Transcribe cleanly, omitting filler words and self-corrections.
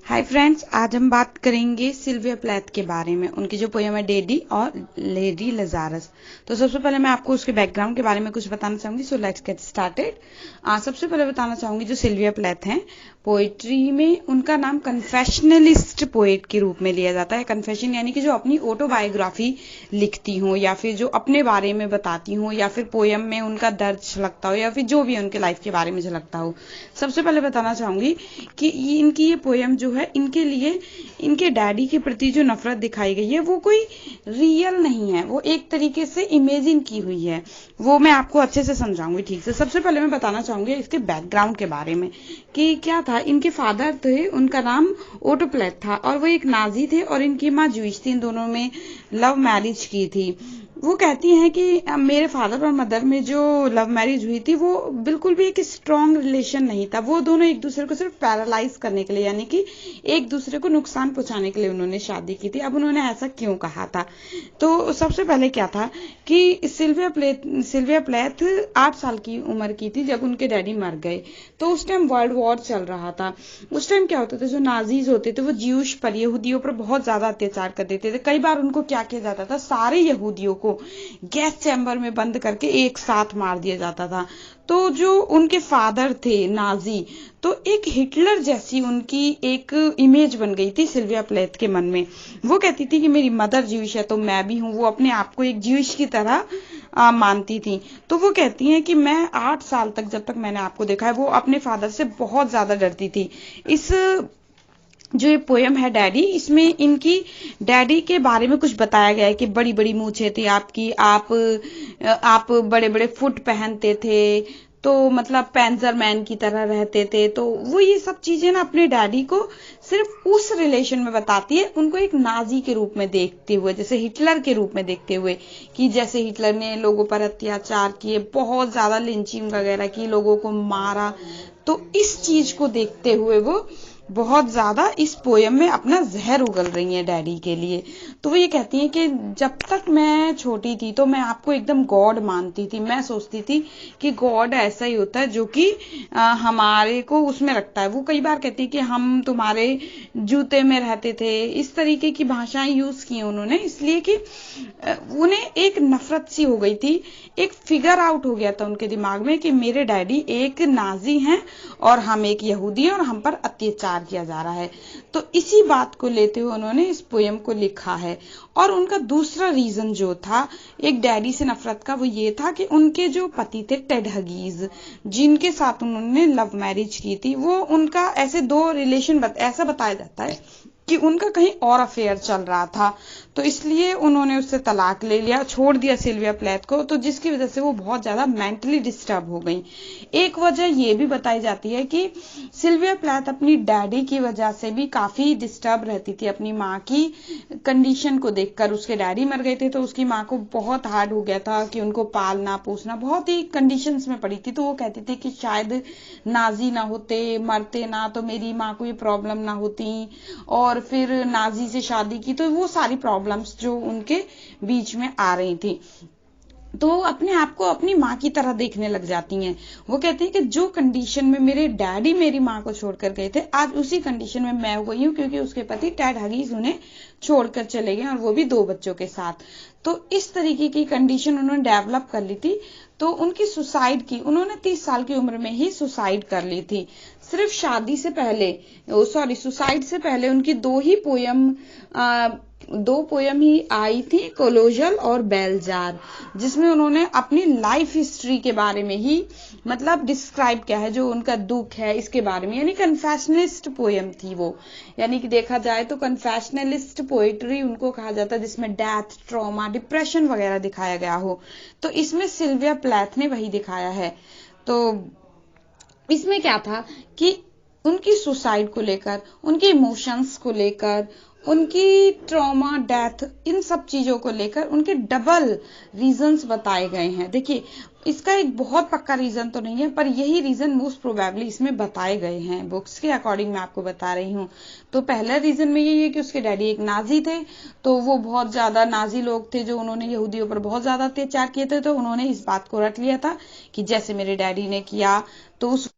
Hi friends, आज हम बात करेंगे सिल्विया प्लैथ के बारे में। उनकी जो पोयम है डैडी और लेडी लजारस। तो सबसे पहले मैं आपको उसके बैकग्राउंड के बारे में कुछ बताना चाहूंगी। So let's get started. सबसे पहले बताना चाहूंगी जो सिल्विया प्लैथ हैं, पोइट्री में उनका नाम कन्फेशनलिस्ट पोएट के रूप में लिया जाता है। कन्फेशन यानी कि जो अपनी ऑटोबायोग्राफी लिखती हो या फिर जो अपने बारे में बताती हो या फिर पोयम में उनका दर्द झलकता हो या फिर जो भी उनके लाइफ के बारे में झलकता हो। सबसे पहले बताना चाहूंगी कि इनकी ये पोयम जो है, इनके लिए इनके डैडी के प्रति जो नफरत दिखाई गई है वो कोई रियल नहीं है, वो एक तरीके से इमेजिन की हुई है। वो मैं आपको अच्छे से समझाऊंगी ठीक से। सबसे पहले मैं बताना चाहूंगी इसके बैकग्राउंड के बारे में कि क्या था। इनके फादर थे, उनका नाम ओटो प्लैथ था और वो एक नाजी थे और इनकी माँ जूइश थी। इन दोनों में लव मैरिज की थी। वो कहती हैं कि मेरे फादर और मदर में जो लव मैरिज हुई थी वो बिल्कुल भी एक स्ट्रॉन्ग रिलेशन नहीं था। वो दोनों एक दूसरे को सिर्फ पैरालाइज करने के लिए, यानी कि एक दूसरे को नुकसान पहुंचाने के लिए उन्होंने शादी की थी। अब उन्होंने ऐसा क्यों कहा था? तो सबसे पहले क्या था कि सिल्विया प्लैथ 8 साल की उम्र की थी जब उनके डैडी मर गए। तो उस टाइम वर्ल्ड वॉर चल रहा था। उस टाइम क्या होता था, जो नाजीज होते थे वो ज्यूश पर, यहूदियों पर बहुत ज्यादा अत्याचार कर देते थे। कई बार उनको क्या किया जाता था, सारे यहूदियों को गैस चैम्बर में बंद करके एक साथ मार दिया जाता था। तो जो उनके फादर थे नाजी, तो एक हिटलर जैसी उनकी एक इमेज बन गई थी सिल्विया प्लैथ के मन में। वो कहती थी कि मेरी मदर ज्यूइश है तो मैं भी हूं। वो अपने आप को एक ज्यूइश की तरह मानती थी। तो वो कहती हैं कि मैं 8 साल तक, जब तक मैंने आपको देखा है, वो अपने फादर से बहुत ज्यादा डरती थी। इस जो ये पोयम है डैडी, इसमें इनकी डैडी के बारे में कुछ बताया गया है कि बड़ी बड़ी मूछें थी आपकी, आप बड़े बड़े फुट पहनते थे, तो मतलब पैंजर मैन की तरह रहते थे। तो वो ये सब चीजें ना अपने डैडी को सिर्फ उस रिलेशन में बताती है, उनको एक नाजी के रूप में देखते हुए, जैसे हिटलर के रूप में देखते हुए, कि जैसे हिटलर ने लोगों पर अत्याचार किए, बहुत ज्यादा लिंचिंग वगैरह की, लोगों को मारा। तो इस चीज को देखते हुए वो बहुत ज्यादा इस पोयम में अपना जहर उगल रही है डैडी के लिए। तो वो ये कहती हैं कि जब तक मैं छोटी थी तो मैं आपको एकदम गॉड मानती थी। मैं सोचती थी कि गॉड ऐसा ही होता है जो कि हमारे को उसमें रखता है। वो कई बार कहती है कि हम तुम्हारे जूते में रहते थे। इस तरीके की भाषाएं यूज की उन्होंने, इसलिए कि उन्हें एक नफरत सी हो गई थी। एक फिगर आउट हो गया था उनके दिमाग में कि मेरे डैडी एक नाजी हैं और हम एक यहूदी हैं और हम पर अत्याचार किया जा रहा है। तो इसी बात को लेते हुए उन्होंने इस पोयम को लिखा है। और उनका दूसरा रीजन जो था एक डैडी से नफरत का, वो ये था कि उनके जो पति थे टेड हगीज, जिनके साथ उन्होंने लव मैरिज की थी, वो उनका ऐसे दो रिलेशन ऐसा बताया जाता है कि उनका कहीं और अफेयर चल रहा था। तो इसलिए उन्होंने उससे तलाक ले लिया, छोड़ दिया सिल्विया प्लैथ को। तो जिसकी वजह से वो बहुत ज्यादा मेंटली डिस्टर्ब हो गई। एक वजह ये भी बताई जाती है कि सिल्विया प्लैथ अपनी डैडी की वजह से भी काफी डिस्टर्ब रहती थी, अपनी माँ की कंडीशन को देखकर। उसके डैडी मर गए थे तो उसकी माँ को बहुत हार्ड हो गया था कि उनको पालना पोसना, बहुत ही कंडीशंस में पड़ी थी। तो वो कहती थी कि शायद नाजी ना होते, मरते ना, तो मेरी माँ को ये प्रॉब्लम ना होती। और फिर नाजी से शादी की तो वो सारी प्रॉब्लम्स जो उनके बीच में आ रही थी, तो अपने आप को अपनी माँ की तरह देखने लग जाती हैं। वो कहती हैं कि जो कंडीशन में मेरे डैडी मेरी माँ को छोड़कर गए थे, आज उसी कंडीशन में मैं हो गई हूँ, क्योंकि उसके पति टेड हगीज उन्हें छोड़कर चले गए और वो भी 2 बच्चों के साथ। तो इस तरीके की कंडीशन उन्होंने डेवलप कर ली थी। तो उनकी सुसाइड की, उन्होंने 30 साल की उम्र में ही सुसाइड कर ली थी। सिर्फ शादी से पहले, सुसाइड से पहले उनकी 2 पोयम ही आई थी, कोलोजल और बेलजार, जिसमें उन्होंने अपनी लाइफ हिस्ट्री के बारे में ही मतलब डिस्क्राइब किया है, जो उनका दुख है इसके बारे में। यानी कन्फेशनलिस्ट पोयम थी वो। यानी कि देखा जाए तो कन्फेशनलिस्ट पोएट्री उनको कहा जाता है, जिसमें डेथ, ट्रॉमा, डिप्रेशन वगैरह दिखाया गया हो। तो इसमें सिल्विया प्लैथ ने वही दिखाया है। तो इसमें क्या था कि उनकी सुसाइड को लेकर, उनके इमोशंस को लेकर, उनकी ट्रॉमा, डेथ, इन सब चीजों को लेकर उनके डबल रीजंस बताए गए हैं। देखिए, इसका एक बहुत पक्का रीजन तो नहीं है, पर यही रीजन मोस्ट प्रोबेबली इसमें बताए गए हैं। बुक्स के अकॉर्डिंग मैं आपको बता रही हूँ। तो पहला रीजन में यही है कि उसके डैडी एक नाजी थे। तो वो बहुत ज्यादा नाजी लोग थे जो उन्होंने यहूदियों पर बहुत ज्यादा अत्याचार किए थे। तो उन्होंने इस बात को रट लिया था कि जैसे मेरे डैडी ने किया, तो उस